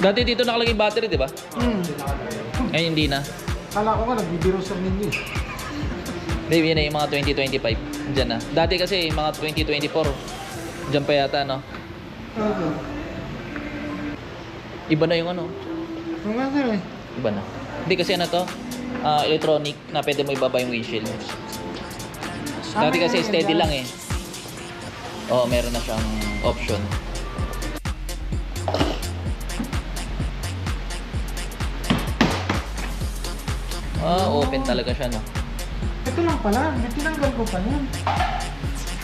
Dati dito nakalagay battery, di ba? Ngayon hindi na. Kala ko nga, nagbibiro sa ninyo eh. Hindi, yun na yung mga 2025. Diyan na. Dati kasi yung mga 2024. Diyan pa yata, no? Okay. Iba na yung ano. Ang nga sir eh. Iba na. Hindi kasi ano to? Electronic na pwede mo ibaba yung windshield. Dati kasi steady lang eh. Oo, meron na siyang option. Open talaga siya, no? Ito lang pala, tinanggal ko pa yan.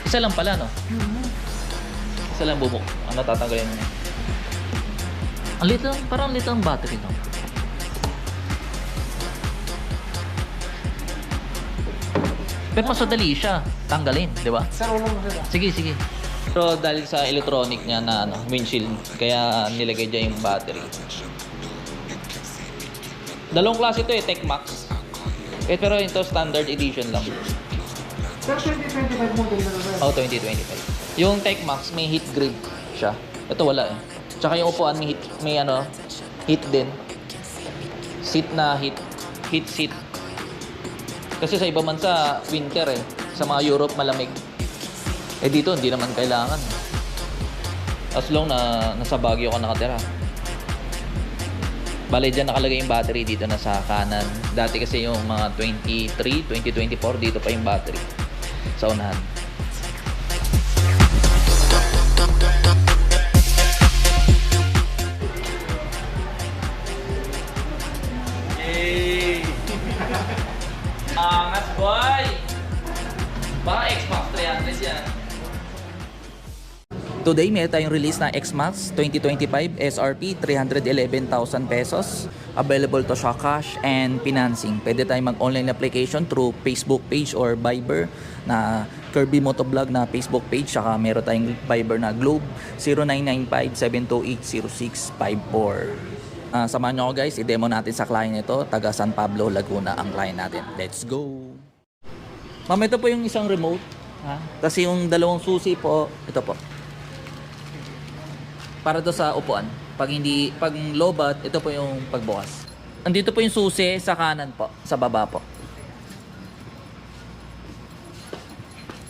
Isa lang pala, no? Isa lang bubuk. Ano tatanggalin mo? Ang liit lang, parang liit ang battery, no? Pero mas madali siya tanggalin, di ba? Sir, ulo mo sir. Sige, sige. So, dahil sa electronic niya na ano, windshield, kaya nilagay dyan yung battery. Dalawang klase ito eh, Tech Max. Pero ito standard edition lang. Sir, 2025 model na sir. Oh, 2025. Yung Tech Max may heat grip siya. Ito wala eh. Tsaka yung upuan may ano, heat din. Seat na heat seat. Kasi sa iba man sa winter eh, sa mga Europe malamig. Eh dito hindi naman kailangan. As long na nasa Baguio ka nakatira. Bale dyan nakalagay yung battery dito na sa kanan. Dati kasi yung mga 23, 2024 dito pa yung battery sa unahan. Yay! Angas boy! Baka Xbox 300 yan. Today, meron tayong release na X-Max 2025 SRP 311,000 pesos. Available to siya cash and financing. Pwede tayong mag-online application through Facebook page or Viber na Kirby Motovlog na Facebook page. Saka meron tayong Viber na Globe 0995-728-0654. Samahan nyo ako guys, i-demo natin sa client ito. Taga San Pablo, Laguna ang client natin. Let's go! Ma'am, ito po yung isang remote. Tapos yung dalawang susi po, ito po. Para to sa upuan. Pag lobat, ito po yung pagbukas. Andito po yung susi sa kanan po, sa baba po.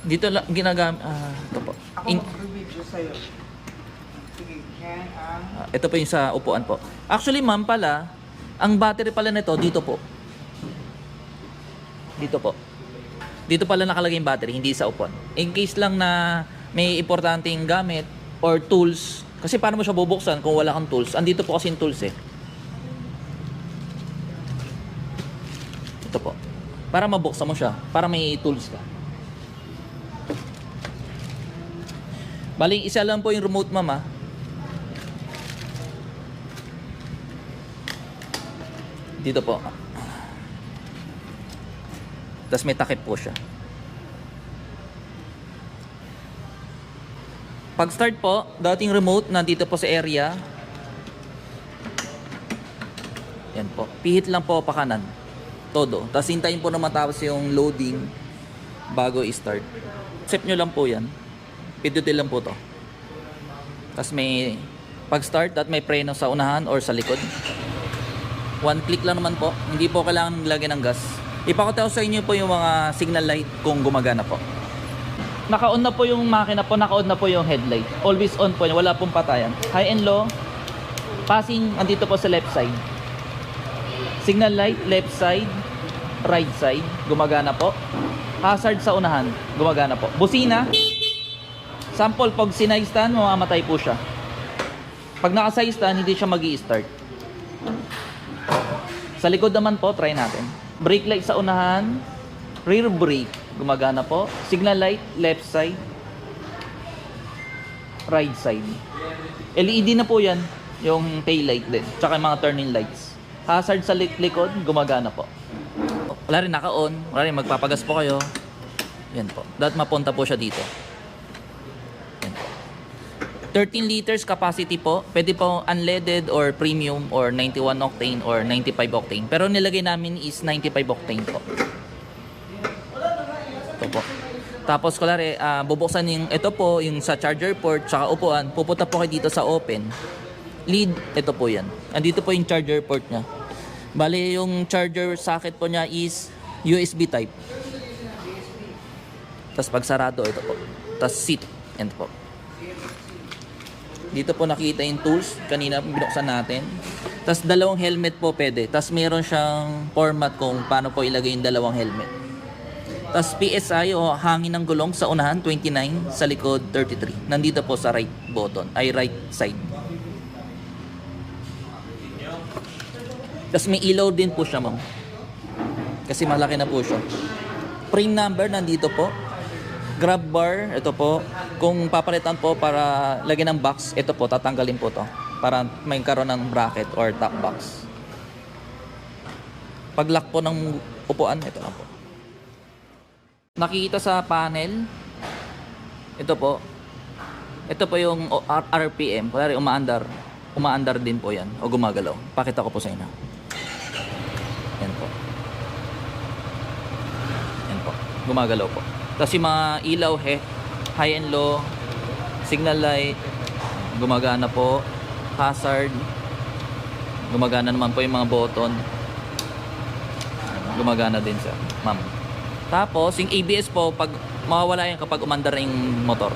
Dito lang ginagamit, ito po. Ako mag-review sa'yo. Sige, yan ang... Ito po yung sa upuan po. Actually, ma'am pala, ang battery pala nito dito po. Dito po. Dito pala nakalagay yung battery, hindi sa upuan. In case lang na may importanteng gamit or tools, kasi paano mo siya bubuksan kung wala kang tools? Andito po kasi yung tools eh. Ito po. Para mabuksan mo siya. Para may tools ka. Baling isa lang po yung remote, mama. Dito po. Tapos may takip po siya. Pag start po, dating remote nandito po sa area. Yan po. Pihit lang po pa kanan. Todo. Tapos hintayin po na matapos yung loading bago i-start. Set nyo lang po yan. Pindutin lang po to. Tapos may pag start at may preno sa unahan or sa likod. One click lang naman po. Hindi po kailangan lagyan ng gas. Ipakita ko sa inyo po yung mga signal light kung gumagana po. Naka-on na po yung makina po, naka-on na po yung headlight. Always on po, wala pong patayan. High and low, passing andito po sa left side. Signal light, left side, right side, gumagana po. Hazard sa unahan, gumagana po. Busina, sample, pag sinay stand, mamamatay po siya. Pag naka-side stand, hindi siya mag-i-start. Sa likod naman po, try natin. Brake light sa unahan, rear brake, gumagana po. Signal light, left side, right side. LED na po yan, yung tail light din. Tsaka yung mga turning lights. Hazard sa likod, gumagana po. Wala rin naka-on, wala rin magpapagas po kayo. Yan po. Dapat mapunta po siya dito. Yan po. 13 liters capacity po. Pwede po unleaded or premium or 91 octane or 95 octane. Pero nilagay namin is 95 octane po. Ito po. Tapos kulare, bubuksan yung ito po, yung sa charger port, tsaka upuan. Pupunta po kayo dito sa open. Lead, ito po yan. Andito po yung charger port niya. Bali, yung charger socket po niya is USB type. Tapos pag sarado, ito po. Tapos seat, yan po. Dito po nakita yung tools. Kanina binuksan natin. Tapos dalawang helmet po pwede. Tapos meron siyang format kung paano po ilagay yung dalawang helmet. Tapos PSI o hangin ng gulong sa unahan 29, sa likod 33. Nandito po sa right button, ay right side. Tapos may ilaw din po siya, ma'am. Kasi malaki na po siya. Frame number nandito po. Grab bar, ito po. Kung papalitan po para lagyan ng box, ito po, tatanggalin po to. Para may karoon ng bracket or top box. Pag lock po ng upuan, ito na po. Nakikita sa panel, ito po. Ito po yung RPM. Kaya umaandar din po yan o gumagalaw. Pakita ko po sa inyo. Yan po. Yan po. Gumagalaw po. Tapos yung mga ilaw, high and low, signal light, gumagana po, hazard, gumagana naman po yung mga button, gumagana din siya, ma'am. Tapos yung ABS po, pag mawawala yan kapag umandar yung motor.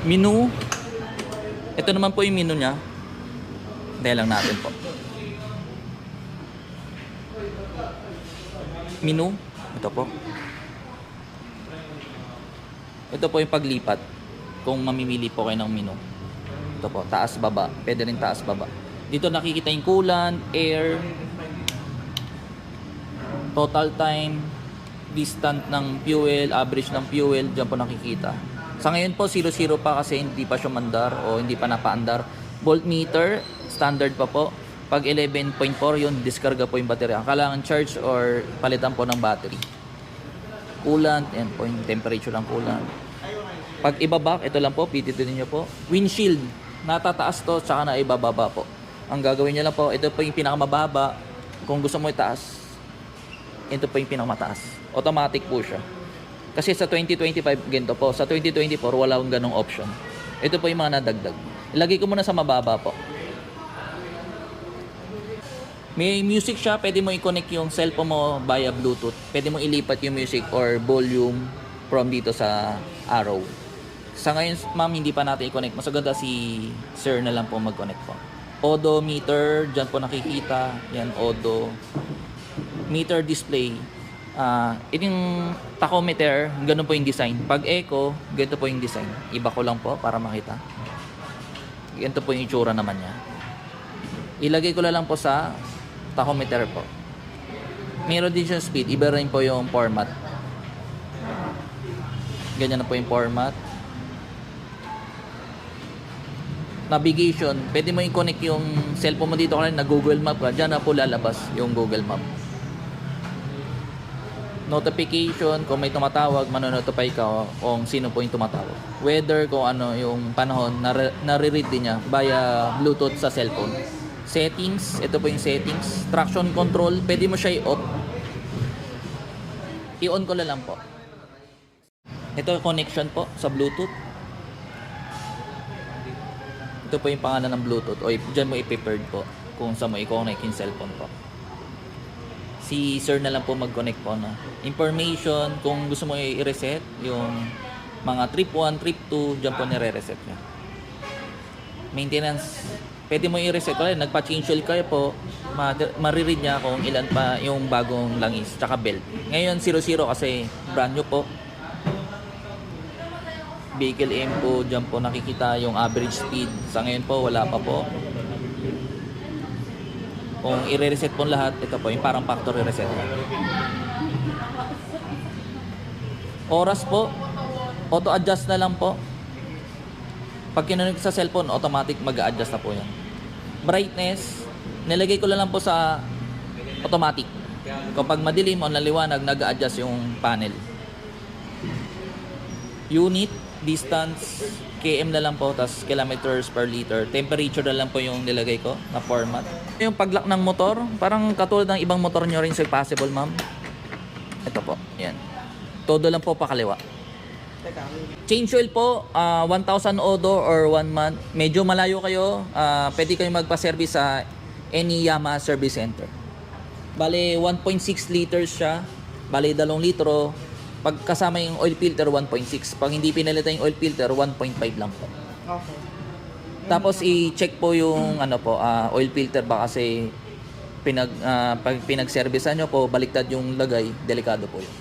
Menu, ito naman po yung menu niya. Dahil lang natin po. Menu, ito po. Ito po yung paglipat. Kung mamimili po kayo ng menu. Ito po, taas baba. Pwede rin taas baba. Dito nakikita yung coolant, air, total time, distant ng fuel, average ng fuel, dyan po nakikita. Sa ngayon po 0-0 pa kasi hindi pa siya mandar o hindi pa napaandar. Voltmeter, standard pa po. Pag 11.4 yun, diskarga po yung baterya. Kailangan charge or palitan po ng battery. Coolant, yan po yung temperature ng coolant. Pag ibabak, ito lang po, pititin nyo po. Windshield, natataas to, tsaka na ibababa po. Ang gagawin nyo lang po, ito po yung pinakamababa. Kung gusto mo itaas, ito po yung pinakamataas. Automatic po siya. Kasi sa 2025, ganito po. Sa 2024, wala akong ganong option. Ito po yung mga nadagdag. Ilagay ko muna sa mababa po. May music siya, pwede mo i-connect yung cellphone mo via Bluetooth. Pwede mo ilipat yung music or volume from dito sa arrow. Sa ngayon, ma'am, hindi pa natin i-connect. Mas maganda si sir na lang po mag-connect po. Odometer, dyan po nakikita. Yan, odo. Meter display. Ito yung tachometer, ganun po yung design. Pag echo, ganito po yung design. Iba ko lang po para makita. Ganito po yung itsura naman niya. Ilagay ko lang po sa tachometer po. Meron din siyang speed. Iba rin po yung format. Ganyan na po yung format. Navigation. Pwede mo i-connect yung cellphone mo dito kasi na Google Map. Diyan na po lalabas yung Google Map. Notification. Kung may tumatawag, manonotify ka kung sino po yung tumatawag. Weather, kung ano yung panahon, nare-read din niya via Bluetooth sa cellphone. Settings, ito po yung settings. Traction control, pwede mo siya i-off. I-on ko lang po. Ito yung connection po sa Bluetooth. Ito po yung pangalan ng Bluetooth. O dyan mo i-prepared po kung saan mo i-connect yung cellphone po. Si sir na lang po mag-connect po na. Information, kung gusto mo i-reset yung mga trip 1, trip 2, dyan po nire-reset niya. Maintenance, pwede mo i-reset ko rin. Nagpa-change oil kayo po, mariread niya kung ilan pa yung bagong langis, tsaka belt. Ngayon 0-0 kasi brand new po. Vehicle info, dyan po nakikita yung average speed. Sa ngayon po, wala pa po. Kung i-reset po lahat, ito po yung parang factory reset. Oras po, auto-adjust na lang po. Pag kinunik sa cellphone, automatic mag-a-adjust na po yan. Brightness, nilagay ko lang po sa automatic. Kapag madilim o naliwanag, nag-a-adjust yung panel. Unit, distance, km na lang po, tas kilometers per liter. Temperature na lang po yung nilagay ko na format. Yung pag-lock ng motor, parang katulad ng ibang motor nyo rin sa possible, ma'am. Ito po, yan. Todo lang po pakaliwa. Teka, Change oil po, 1,000 odo or 1 month. Medyo malayo kayo, pwede kayo magpa-service sa any Yamaha service center. Bale, 1.6 liters siya. Bale, 2 litro. Pag kasama yung oil filter, 1.6. Pag hindi pinalitan yung oil filter, 1.5 lang po. okay. Tapos i-check po yung oil filter ba kasi pag pinag-servicean nyo po, baliktad yung lagay, delikado po yun.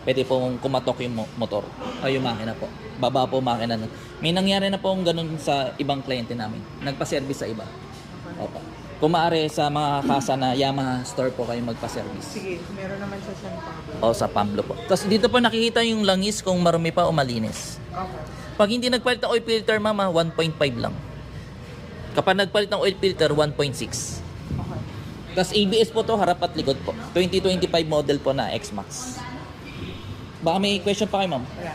Pwede pong kumatok yung motor o yung makina po. Baba po makina. May nangyari na pong ganun sa ibang kliyente namin. Nagpa-service sa iba. Opo. Kung maaari sa mga kasa na Yamaha store po kayo magpa-service. Sige, meron naman sa San Pablo. O sa Pablo po. Tapos dito po nakikita yung langis kung marumi pa o malinis. Okay. Pag hindi nagpalit ng oil filter, mama, 1.5 lang. Kapag nagpalit ng oil filter, 1.6. Okay. Tapos ABS po to, harap at likod po. 2025 model po na X-Max. Baka may question pa kayo, ma'am? Wala.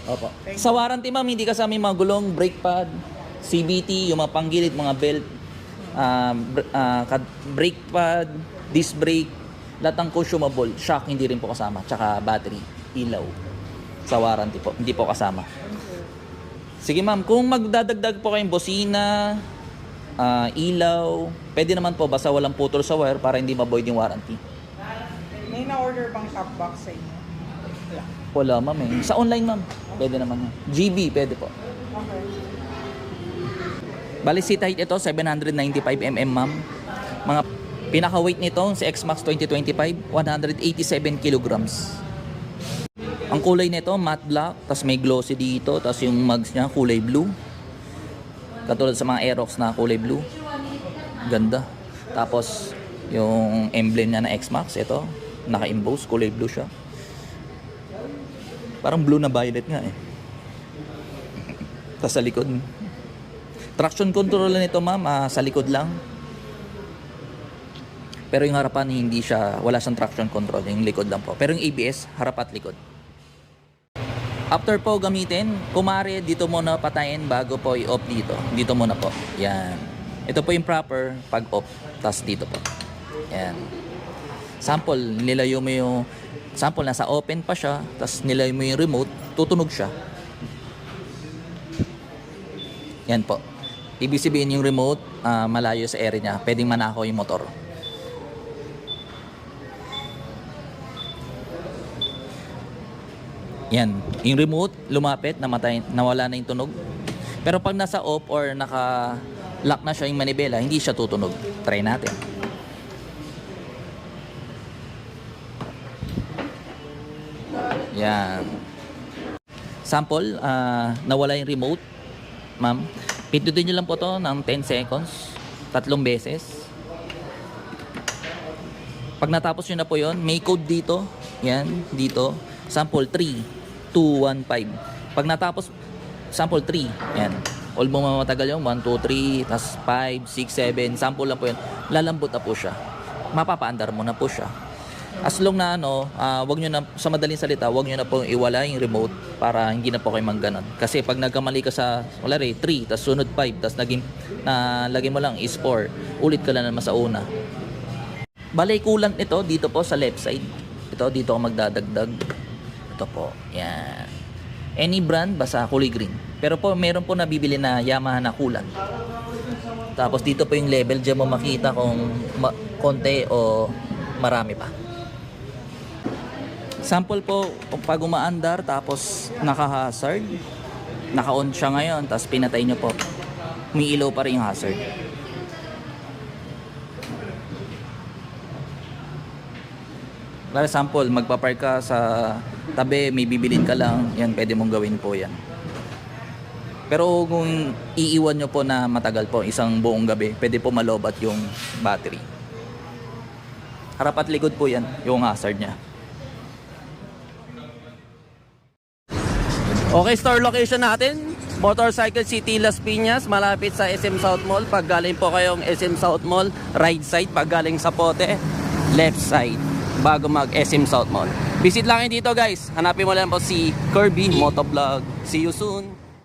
Opo. Sa warranty, ma'am, hindi kasama yung mga gulong, brake pad, CVT, yung mga panggilid, mga belt, brake pad, disc brake, lahat ng consumable, shock hindi rin po kasama, tsaka battery, ilaw. Sa warranty po, hindi po kasama. Sige, ma'am, kung magdadagdag po kayong bosina, ilaw, pwede naman po basta walang putol sa wire para hindi ma-void yung warranty. May na-order bang top box sa inyo? Wala. Wala, ma'am eh. Sa online, ma'am, pwede naman yan. GB, pwede po. Okay. Bali, seat height ito, 795mm, ma'am. Mga pinaka-weight nito, si X-Max 2025, 187 kilograms. Ang kulay nito, matte black, tas may glossy dito, tas yung mugs niya, kulay blue. Katulad sa mga Aerox na kulay blue. Ganda. Tapos, yung emblem niya na X-Max, ito, naka-emboss, kulay blue siya. Parang blue na violet nga eh. Tas sa likod. Traction control nito, ma'am, sa likod lang. Pero yung harapan hindi siya, wala siyang traction control, yung likod lang po. Pero yung ABS, harap at likod. After po gamitin, kumare dito muna patayin bago po i-off dito. Dito muna po. Yan. Ito po yung proper pag off. Tas dito po. Yan. Sample, nilayo mo yung sample nasa open pa siya, tas nilayo mo yung remote, tutunog siya. Yan po. Ibig sabihin yung remote, malayo sa area niya. Pwedeng manakaw yung motor. Yan. Yung remote, lumapit, namatay, nawala na yung tunog. Pero pag nasa off or naka-lock na siya yung manibela, hindi siya tutunog. Try natin. Yan. Sample, nawala yung remote. Ma'am, pindutin nyo lang po to ng 10 seconds. 3 beses. Pag natapos nyo na po yon, may code dito. Yan, dito. Sample 3, 2, 1, 5. Pag natapos, sample 3. Yan. Although mamatagal yung 1, 2, 3, tas 5, 6, 7. Sample lang po yun. Lalambot na po siya. Mapapaandar mo na po siya. As long na wag nyo na, sa madaling salita, wag nyo na po iwala yung remote para hindi na po kayo mangganon. Kasi pag nagkamali ka sa, wala 3, tas sunod 5, tas lagay mo lang is 4, ulit ka lang naman sa una. Balay coolant nito, dito po sa left side. Ito, dito ako magdadagdag. Ito po, yan. Any brand, basta kulay green. Pero po, meron po nabibili na Yamaha na coolant. Tapos dito po yung level, dyan mo makita kung konti o marami pa. Sample po, pag umaandar, tapos naka-hazard, naka-on siya ngayon, tapos pinatay nyo po, may ilaw pa rin yung hazard. For example, magpa-park ka sa tabi, may bibilin ka lang, yan, pwede mong gawin po yan. Pero kung iiwan nyo po na matagal po, isang buong gabi, pwede po malobat yung battery. Harap at likod po yan, yung hazard niya. Okay, store location natin, Motorcycle City Las Piñas, malapit sa SM South Mall. Pag galing po kayong SM South Mall, right side. Pag galing sa Pote, left side, bago mag SM South Mall. Visit lang kayo dito guys. Hanapin mo lang po si Kirby Motovlog. See you soon.